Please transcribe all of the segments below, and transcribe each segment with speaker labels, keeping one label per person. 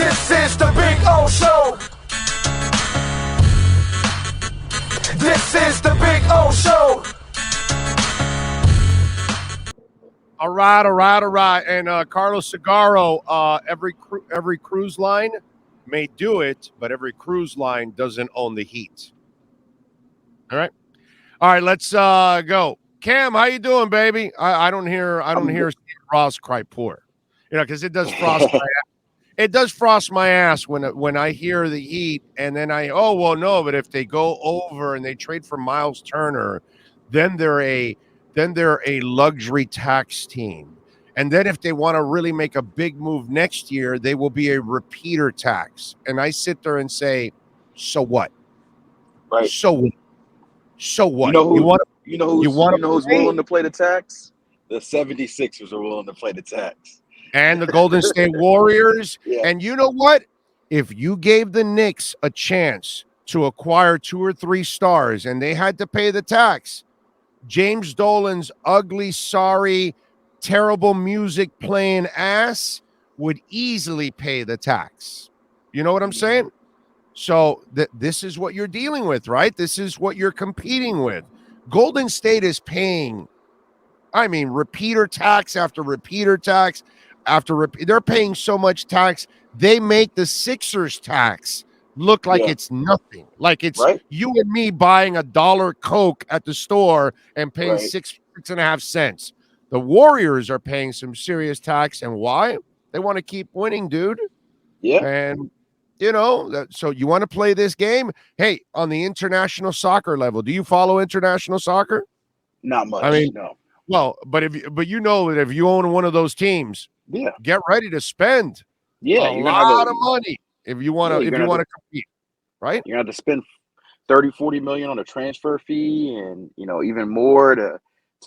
Speaker 1: This is the Big O Show. This is the Big O Show.
Speaker 2: All right. And Carlos Cigarro, every cruise line may do it, but every cruise line doesn't own the heat. All right. Let's go. Cam, how you doing, baby? I don't hear Steve Ross cry poor, because it does frost my ass. It does frost my ass when I hear the Heat, and then but if they go over and they trade for Miles Turner, then they're a luxury tax team. And then if they want to really make a big move next year, they will be a repeater tax. And I sit there and say, so what?
Speaker 3: Right.
Speaker 2: So what?
Speaker 3: You know who's willing to play the tax? The 76ers are willing to play the tax.
Speaker 2: And the Golden State Warriors.
Speaker 3: Yeah.
Speaker 2: And you know what? If you gave the Knicks a chance to acquire 2 or 3 stars and they had to pay the tax, James Dolan's ugly, sorry, terrible music playing ass would easily pay the tax. You know what I'm saying? So this is what you're dealing with, right? This is what you're competing with. Golden State is paying, repeater tax after repeater tax after they're paying so much tax, they make the Sixers tax look like it's nothing. Like it's you and me buying $1 Coke at the store and paying 6.5 cents. The Warriors are paying some serious tax, and why? They want to keep winning, dude.
Speaker 3: Yeah.
Speaker 2: And so you want to play this game? Hey, on the international soccer level, do you follow international soccer?
Speaker 3: Not much. No.
Speaker 2: Well, but if you own one of those teams, get ready to spend a lot of money if you want to compete, right?
Speaker 3: You're gonna have to spend 30-40 million on a transfer fee, and even more to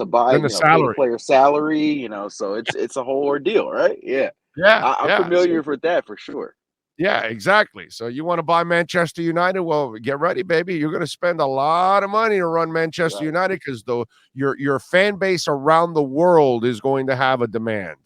Speaker 3: buy the player salary. So it's a whole ordeal, right? Yeah. I'm familiar with that for sure.
Speaker 2: Yeah, exactly. So you want to buy Manchester United? Well, get ready, baby. You're going to spend a lot of money to run Manchester United because your fan base around the world is going to have a demand.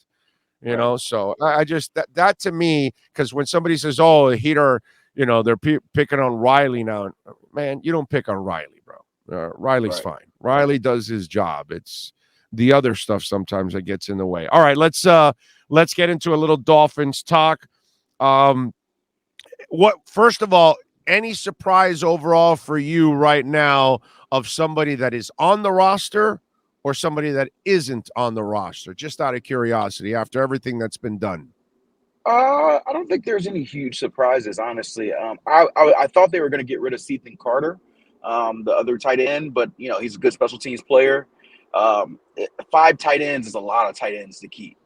Speaker 2: So I just that to me, because when somebody says, "Oh, the Heat are," they're picking on Riley now. Man, you don't pick on Riley, bro. Riley's fine. Riley does his job. It's the other stuff sometimes that gets in the way. All right, let's get into a little Dolphins talk. First of all, any surprise overall for you right now of somebody that is on the roster or somebody that isn't on the roster, just out of curiosity after everything that's been done?
Speaker 3: I don't think there's any huge surprises, honestly. I thought they were going to get rid of Ethan Carter, the other tight end, but he's a good special teams player. 5 tight ends is a lot of tight ends to keep.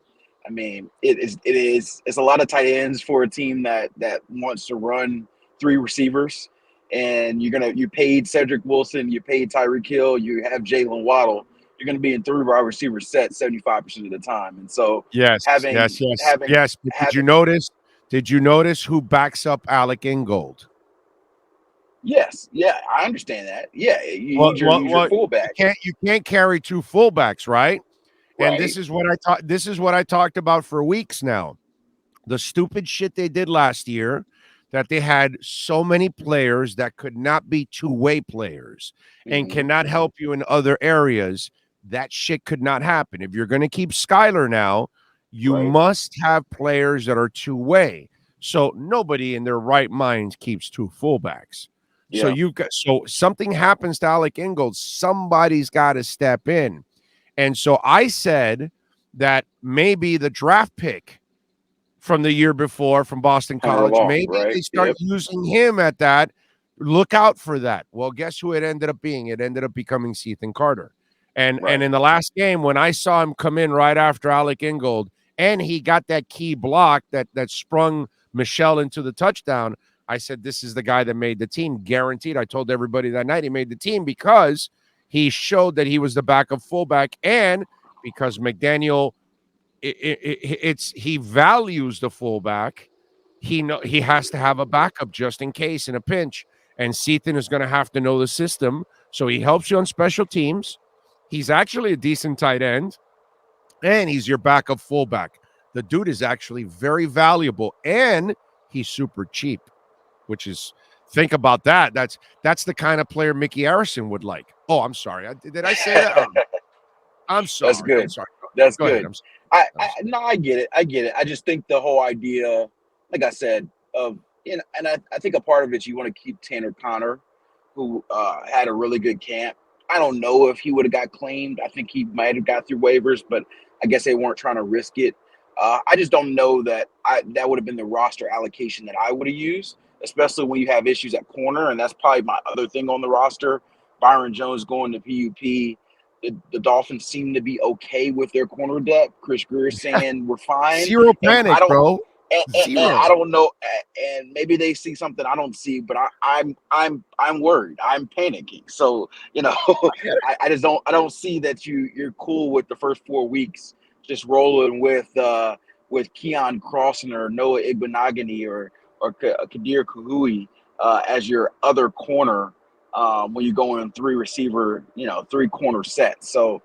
Speaker 3: It's a lot of tight ends for a team that wants to run 3 receivers, and you paid Cedric Wilson, you paid Tyreek Hill, you have Jalen Waddle. You're going to be in 3 wide receiver sets 75% of the time, and so
Speaker 2: yes. Did you notice who backs up Alec Ingold?
Speaker 3: Yes, I understand that. Yeah, you need your fullback.
Speaker 2: You can't carry 2 fullbacks, right? And this is what I talked about for weeks now. The stupid shit they did last year, that they had so many players that could not be 2-way players and cannot help you in other areas. That shit could not happen. If you're going to keep Skyler now, you must have players that are 2-way. So nobody in their right mind keeps 2 fullbacks. Yeah. So something happens to Alec Ingold, somebody's got to step in. And so I said that maybe the draft pick from the year before from Boston College, they start using him at that. Look out for that. Well, guess who it ended up being? It ended up becoming Ethan Carter. And in the last game, when I saw him come in right after Alec Ingold, and he got that key block that sprung Michelle into the touchdown, I said, this is the guy that made the team, guaranteed. I told everybody that night he made the team because he showed that he was the backup fullback, and because McDaniel, he values the fullback. He has to have a backup just in case in a pinch, and Ethan is going to have to know the system. So he helps you on special teams. He's actually a decent tight end, and he's your backup fullback. The dude is actually very valuable, and he's super cheap, which is, think about that. That's the kind of player Mickey Arison would like. Oh, I'm sorry. Did I say that? I'm
Speaker 3: That's
Speaker 2: sorry. I'm
Speaker 3: good.
Speaker 2: sorry.
Speaker 3: That's
Speaker 2: Go ahead.
Speaker 3: good.
Speaker 2: I'm sorry.
Speaker 3: No, I get it. I get it. I just think the whole idea, like I said, of and I think a part of it you want to keep Tanner Connor, who had a really good camp. I don't know if he would have got claimed. I think he might have got through waivers, but I guess they weren't trying to risk it. I just don't know that that would have been the roster allocation that I would have used, especially when you have issues at corner, and that's probably my other thing on the roster. Byron Jones going to PUP. The Dolphins seem to be okay with their corner depth. Chris Greer saying we're fine,
Speaker 2: Zero
Speaker 3: and
Speaker 2: panic, bro.
Speaker 3: and I
Speaker 2: Zero.
Speaker 3: don't know, and maybe they see something I don't see, but I'm worried. I'm panicking. So I just don't see that you're cool with the first 4 weeks just rolling with Keon Crossan or Noah Igbenogany or Kadir Kahui as your other corner when you go in three receiver, three corner sets. So,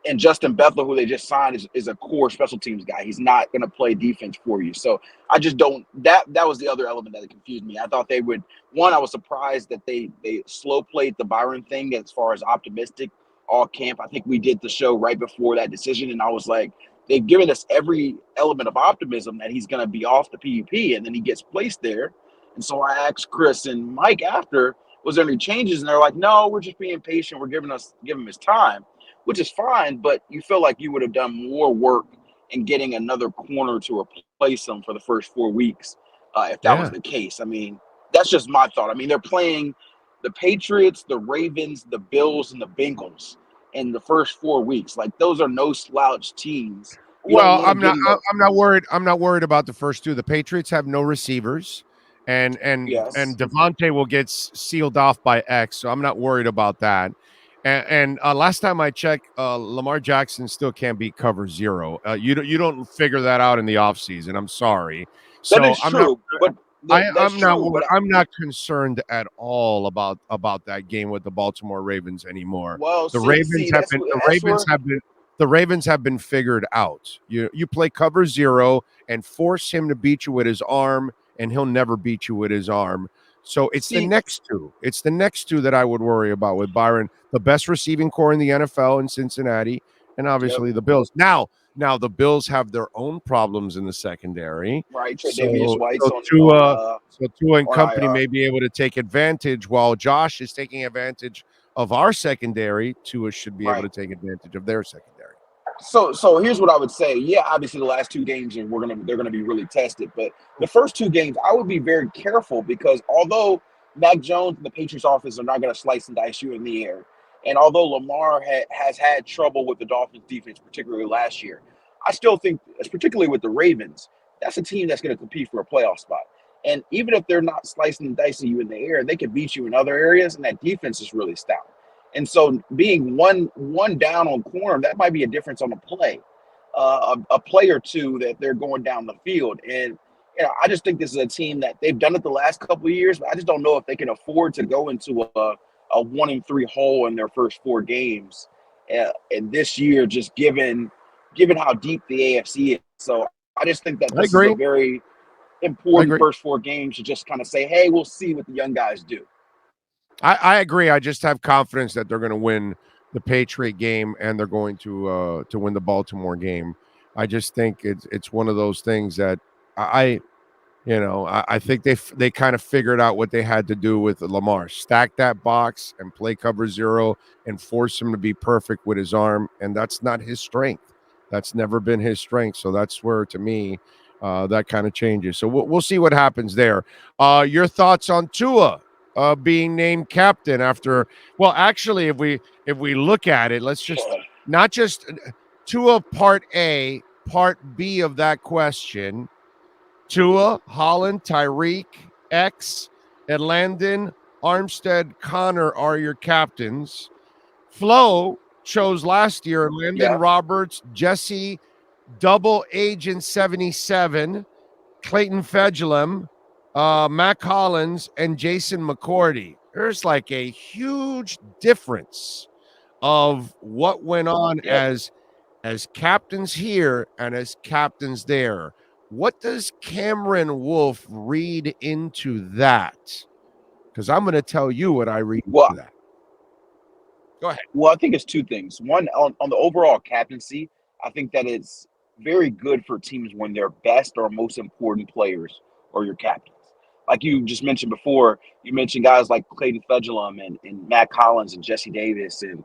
Speaker 3: and Justin Bethel, who they just signed, is a core special teams guy. He's not going to play defense for you. So I just don't. That was the other element that confused me. I thought they would. One, I was surprised that they slow played the Byron thing as far as optimistic all camp. I think we did the show right before that decision, and I was like, they've given us every element of optimism that he's going to be off the PUP, and then he gets placed there. And so I asked Chris and Mike after, was there any changes? And they're like, no, we're just being patient. We're giving him his time, which is fine. But you feel like you would have done more work in getting another corner to replace him for the first 4 weeks if that was the case. I mean, that's just my thought. I mean, they're playing the Patriots, the Ravens, the Bills, and the Bengals in the first 4 weeks. Like, those are no slouch teams.
Speaker 2: Well, I'm not worried. I'm not worried about the first two. The Patriots have no receivers, and
Speaker 3: Yes.
Speaker 2: Devontae will get sealed off by X, so I'm not worried about that. And last time I checked, Lamar Jackson still can't beat cover zero. You don't figure that out in the offseason. I'm sorry.
Speaker 3: That
Speaker 2: So
Speaker 3: is true, but
Speaker 2: I'm not concerned at all about that game with the Baltimore Ravens anymore.
Speaker 3: Well,
Speaker 2: The Ravens have been figured out. You play cover zero and force him to beat you with his arm, and he'll never beat you with his arm. So it's the next two. It's the next two that I would worry about with Byron, the best receiving core in the NFL in Cincinnati, and obviously the Bills. Now the Bills have their own problems in the secondary.
Speaker 3: Right,
Speaker 2: So
Speaker 3: White's
Speaker 2: Tua and
Speaker 3: on
Speaker 2: company
Speaker 3: IR.
Speaker 2: may be able to take advantage while Josh is taking advantage of our secondary. Tua should be able to take advantage of their secondary.
Speaker 3: So here's what I would say. Yeah, obviously the last 2 games they're gonna be really tested, but the first 2 games I would be very careful because although Mac Jones and the Patriots offense are not gonna slice and dice you in the air, and although Lamar has had trouble with the Dolphins defense, particularly last year, I still think, particularly with the Ravens, that's a team that's gonna compete for a playoff spot. And even if they're not slicing and dicing you in the air, they can beat you in other areas, and that defense is really stout. And so being one down on corner, that might be a difference on a play, a play or two that they're going down the field. And I just think this is a team that they've done it the last couple of years, but I just don't know if they can afford to go into a 1-3 hole in their first 4 games. And this year, just given how deep the AFC is. So I just think that this is a very important first 4 games to just kind of say, hey, we'll see what the young guys do.
Speaker 2: I agree. I just have confidence that they're going to win the Patriot game and they're going to win the Baltimore game. I just think it's one of those things that I think they kind of figured out what they had to do with Lamar. Stack that box and play cover zero and force him to be perfect with his arm, and that's not his strength. That's never been his strength. So that's where, to me, that kind of changes. So we'll see what happens there. Your thoughts on Tua being named captain after? Well, actually, if we look at it, let's just not just Tua part A, part B of that question. Tua, Holland, Tyreek, X, Landon, Armstead, Connor are your captains. Flo chose last year Landon Roberts, Jesse, Double Agent 77, Clayton Fedulum, Mac Collins, and Jason McCourty. There's like a huge difference of what went on as captains here and as captains there. What does Cameron Wolfe read into that? Because I'm going to tell you what I read
Speaker 3: Well,
Speaker 2: into that. Go ahead.
Speaker 3: Well, I think it's two things. One, on the overall captaincy, I think that it's very good for teams when their best or most important players are your captains. Like you just mentioned before, you mentioned guys like Clayton Fedulum and Matt Collins and Jesse Davis and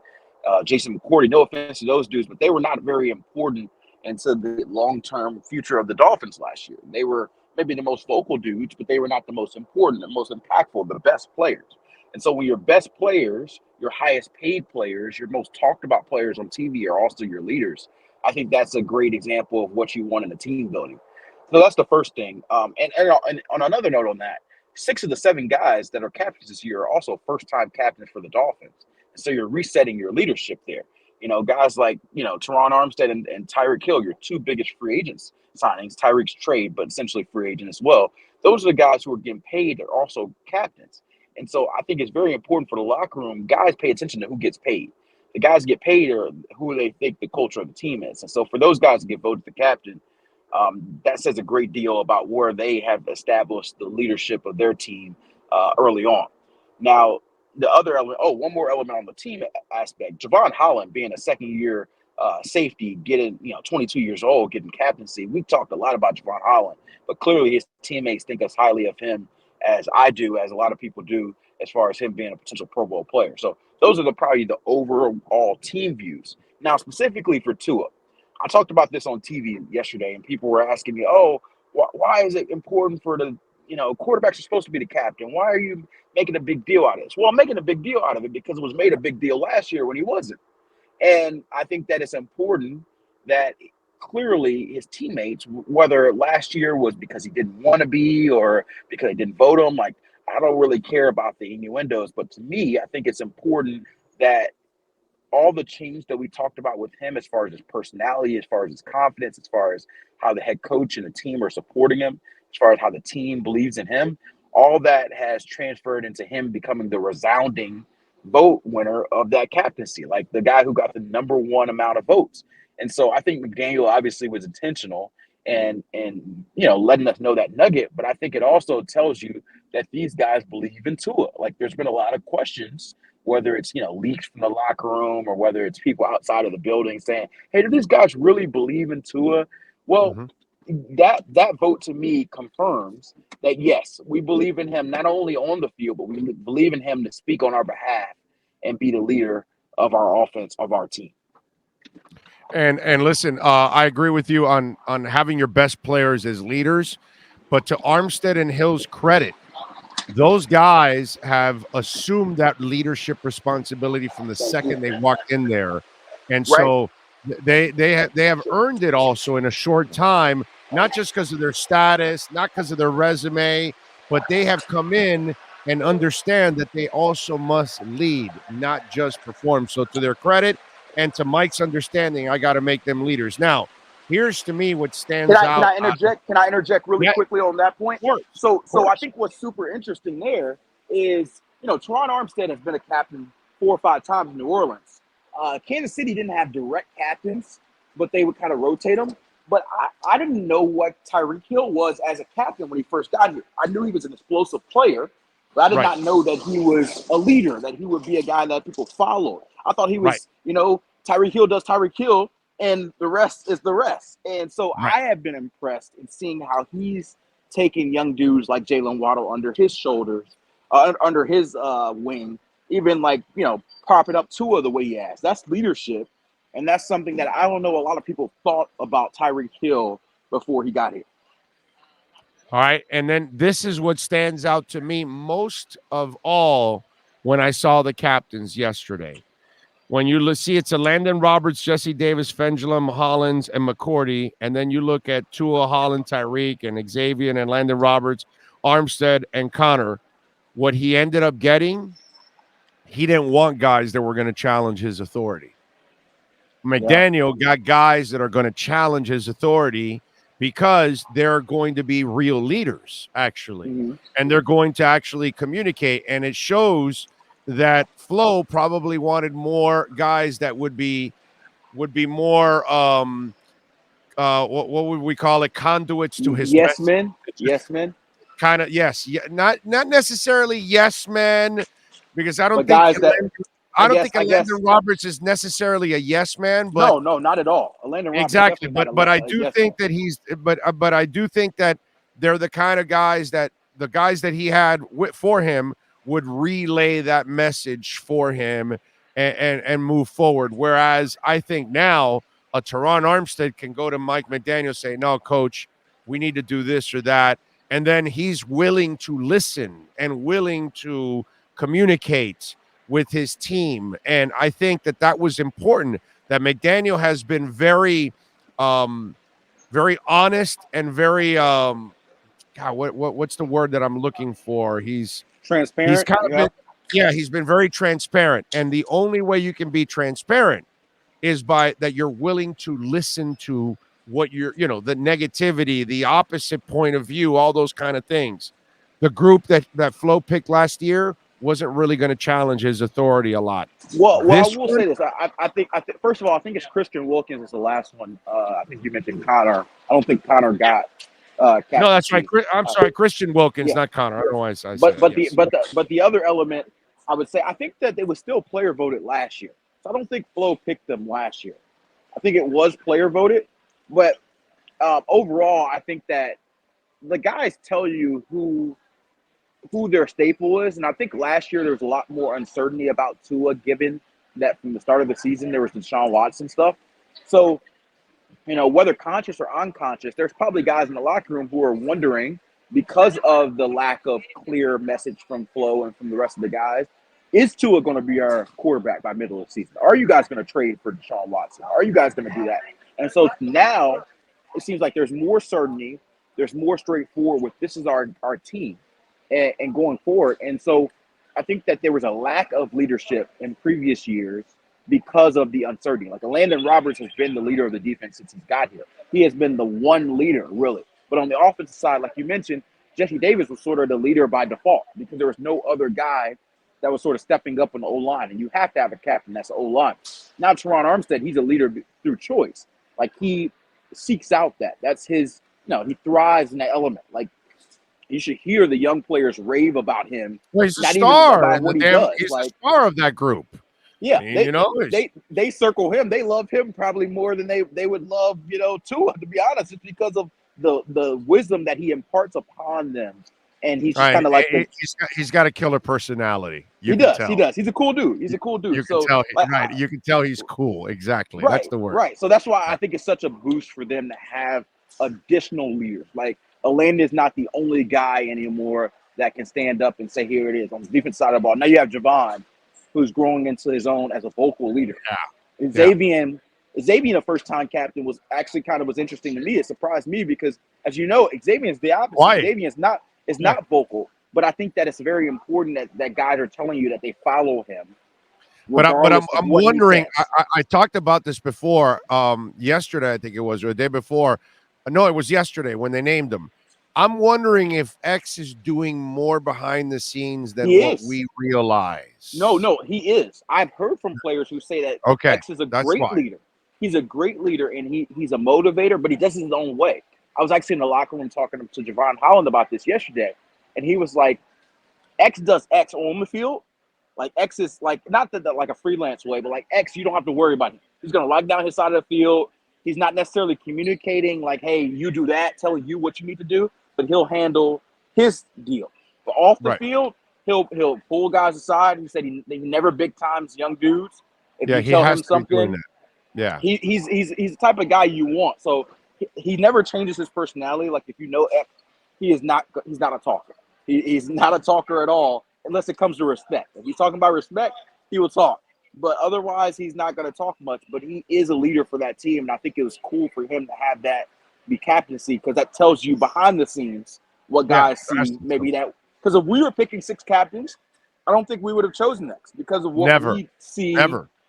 Speaker 3: Jason McCourty. No offense to those dudes, but they were not very important into the long-term future of the Dolphins last year. They were maybe the most vocal dudes, but they were not the most important, the most impactful, the best players. And so when your best players, your highest paid players, your most talked about players on TV are also your leaders, I think that's a great example of what you want in a team building. So that's the first thing. And on another note on that, 6 of the 7 guys that are captains this year are also first-time captains for the Dolphins. And so you're resetting your leadership there. Guys like, Teron Armstead and Tyreek Hill, your 2 biggest free agents signings. Tyreek's trade, but essentially free agent as well. Those are the guys who are getting paid. They're also captains. And so I think it's very important for the locker room. Guys pay attention to who gets paid. The guys get paid or who they think the culture of the team is. And so for those guys to get voted the captain, that says a great deal about where they have established the leadership of their team early on. Now, the other element, one more element on the team aspect, Javon Holland being a second-year safety, getting 22 years old, getting captaincy. We talked a lot about Javon Holland, but clearly his teammates think as highly of him as I do, as a lot of people do, as far as him being a potential Pro Bowl player. So those are probably the overall team views. Now, specifically for Tua, I talked about this on TV yesterday, and people were asking me, why is it important for the, quarterbacks are supposed to be the captain. Why are you making a big deal out of this? Well, I'm making a big deal out of it because it was made a big deal last year when he wasn't. And I think that it's important that clearly his teammates, whether last year was because he didn't want to be or because they didn't vote him, like, I don't really care about the innuendos. But to me, I think it's important that all the change that we talked about with him, as far as his personality, as far as his confidence, as far as how the head coach and the team are supporting him, as far as how the team believes in him, all that has transferred into him becoming the resounding vote winner of that captaincy, like the guy who got the #1 amount of votes. And so I think McDaniel obviously was intentional and letting us know that nugget, but I think it also tells you that these guys believe in Tua. Like, there's been a lot of questions, whether it's leaks from the locker room or whether it's people outside of the building saying, "Hey, do these guys really believe in Tua?" Well, that vote to me confirms that yes, we believe in him not only on the field, but we believe in him to speak on our behalf and be the leader of our offense, of our team.
Speaker 2: And listen, I agree with you on having your best players as leaders, but to Armstead and Hill's credit, those guys have assumed that leadership responsibility from the second they walked in there, and so they have earned it also in a short time, not just because of their status, not because of their resume, but they have come in and understand that they also must lead, not just perform. So to their credit and to Mike's understanding, I got to make them leaders. Now, here's to me what stands out.
Speaker 3: Can I interject? Can I interject really quickly on that point? So I think what's super interesting there is, Teron Armstead has been a captain 4 or 5 times in New Orleans. Kansas City didn't have direct captains, but they would kind of rotate them. But I didn't know what Tyreek Hill was as a captain when he first got here. I knew he was an explosive player, but I did not know that he was a leader, that he would be a guy that people followed. I thought he was, Tyreek Hill does Tyreek Hill, and the rest is the rest. And so I have been impressed in seeing how he's taking young dudes like Jalen Waddle under his shoulders, under his wing, even propping up Tua the way he has. That's leadership. And that's something that I don't know a lot of people thought about Tyreek Hill before he got here.
Speaker 2: All right. And then this is what stands out to me most of all when I saw the captains yesterday. When you see it's a Landon Roberts, Jesse Davis, Fendulum, Hollins, and McCourty, and then you look at Tua, Holland, Tyreek, and Xavier, and Landon Roberts, Armstead, and Connor, what he ended up getting, he didn't want guys that were going to challenge his authority. McDaniel got guys that are going to challenge his authority because they're going to be real leaders, actually, and they're going to actually communicate, and it shows that Flo probably wanted more guys that would be more what would we call it? Conduits to his
Speaker 3: Yes,
Speaker 2: message.
Speaker 3: men. Yes, men.
Speaker 2: Kind of, yes. Yeah, not necessarily yes, man, because I don't
Speaker 3: But
Speaker 2: think
Speaker 3: guys that I guess
Speaker 2: Landon Roberts is necessarily a yes man, but
Speaker 3: no, not at all. Landon Roberts is
Speaker 2: exactly.
Speaker 3: definitely not
Speaker 2: But I
Speaker 3: a
Speaker 2: do
Speaker 3: yes man.
Speaker 2: think that but I do think that they're the kind of guys that the guys that he had for him would relay that message for him and move forward. Whereas I think now a Teron Armstead can go to Mike McDaniel, say, no, coach, we need to do this or that. And then he's willing to listen and willing to communicate with his team. And I think that that was important, that McDaniel has been very, very honest and very, God, what's the word that I'm looking for? He's
Speaker 3: Transparent.
Speaker 2: kind of
Speaker 3: Yeah.
Speaker 2: been, yeah, he's been very transparent. And the only way you can be transparent is by that you're willing to listen to what the negativity, the opposite point of view, all those kind of things. The group that Flo picked last year wasn't really going to challenge his authority a lot.
Speaker 3: Well, I
Speaker 2: This
Speaker 3: will
Speaker 2: one,
Speaker 3: say this. I think first of all, I think it's Christian Wilkins is the last one. I think you mentioned Connor. I don't think Connor got
Speaker 2: no, that's right.
Speaker 3: captaincy.
Speaker 2: I'm sorry, Christian Wilkins,
Speaker 3: Yeah,
Speaker 2: not Connor. I don't know why I said
Speaker 3: but
Speaker 2: yes.
Speaker 3: the other element, I would say, I think that they was still player voted last year. So I don't think Flo picked them last year. I think it was player voted, but overall, I think that the guys tell you who their staple is. And I think last year there was a lot more uncertainty about Tua, given that from the start of the season there was the Deshaun Watson stuff. So, whether conscious or unconscious, there's probably guys in the locker room who are wondering, because of the lack of clear message from Flo and from the rest of the guys, is Tua going to be our quarterback by middle of the season? Are you guys going to trade for Deshaun Watson? Are you guys going to do that? And so now it seems like there's more certainty. There's more straightforward with this is our team and going forward. And so I think that there was a lack of leadership in previous years because of the uncertainty. Like Landon Roberts has been the leader of the defense since he's got here. He has been the one leader, really. But on the offensive side, like you mentioned, Jesse Davis was sort of the leader by default because there was no other guy that was sort of stepping up on the O-line. And you have to have a captain that's the O-line. Now, Teron Armstead, he's a leader through choice. Like, he seeks out that. That's his, he thrives in that element. Like, you should hear the young players rave about him.
Speaker 2: Well, he's a
Speaker 3: not
Speaker 2: star,
Speaker 3: even about
Speaker 2: and
Speaker 3: what he does.
Speaker 2: he's
Speaker 3: Like,
Speaker 2: the star of that group.
Speaker 3: yeah, they circle him. They love him probably more than they would love, Tua, to be honest. It's because of the wisdom that he imparts upon them. And he's just kind of like
Speaker 2: he's got a killer personality.
Speaker 3: He does. He's a cool dude. You
Speaker 2: can tell, right? You can tell he's cool. Exactly.
Speaker 3: Right,
Speaker 2: that's the word.
Speaker 3: Right. So that's why I think it's such a boost for them to have additional leaders. Like, Alandon is not the only guy anymore that can stand up and say, here it is on the defense side of the ball. Now you have Javon, who's growing into his own as a vocal leader.
Speaker 2: Yeah.
Speaker 3: Xavier, a first-time captain, was actually was interesting to me. It surprised me because, as you know, Xavier is the opposite.
Speaker 2: Why?
Speaker 3: Xavier is not vocal, but I think that it's very important that guys are telling you that they follow him.
Speaker 2: But I'm wondering. I talked about this before. Yesterday, I think it was, or the day before. No, it was yesterday when they named him. I'm wondering if X is doing more behind the scenes than what we realize.
Speaker 3: No, he is. I've heard from players who say that X is a great leader. He's a great leader, and he's a motivator, but he does it his own way. I was actually in the locker room talking to Javon Holland about this yesterday, and he was like, X does X on the field. Like, X is like, not that like a freelance way, but like X, you don't have to worry about him. He's going to lock down his side of the field. He's not necessarily communicating like, hey, you do that, telling you what you need to do, but he'll handle his deal. But off the field, he'll pull guys aside. He said he never big times young dudes. If you tell him something, he's the type of guy you want. So he never changes his personality. Like, if you know X, he's not a talker. He's not a talker at all unless it comes to respect. If he's talking about respect, he will talk. But otherwise, he's not going to talk much. But he is a leader for that team, and I think it was cool for him to have that be captaincy because that tells you behind the scenes what guys see. Maybe that because if we were picking 6 captains, I don't think we would have chosen X because of what we see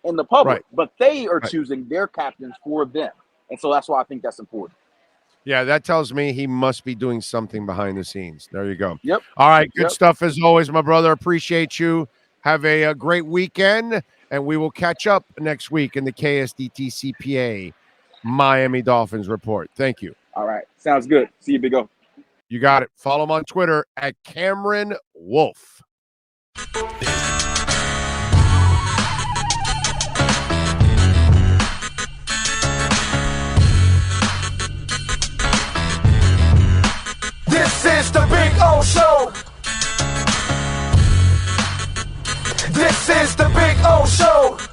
Speaker 3: in the public. Right. But they are choosing their captains for them, and so that's why I think that's important.
Speaker 2: Yeah, that tells me he must be doing something behind the scenes. There you go.
Speaker 3: Yep.
Speaker 2: All right, good stuff as always, my brother. Appreciate you. Have a great weekend, and we will catch up next week in the KSDT CPA Miami Dolphins report. Thank you.
Speaker 4: All right. Sounds good. See you, Big O.
Speaker 2: You got it. Follow him on Twitter at Cameron Wolfe.
Speaker 1: This is the Big O Show. This is the Big O Show.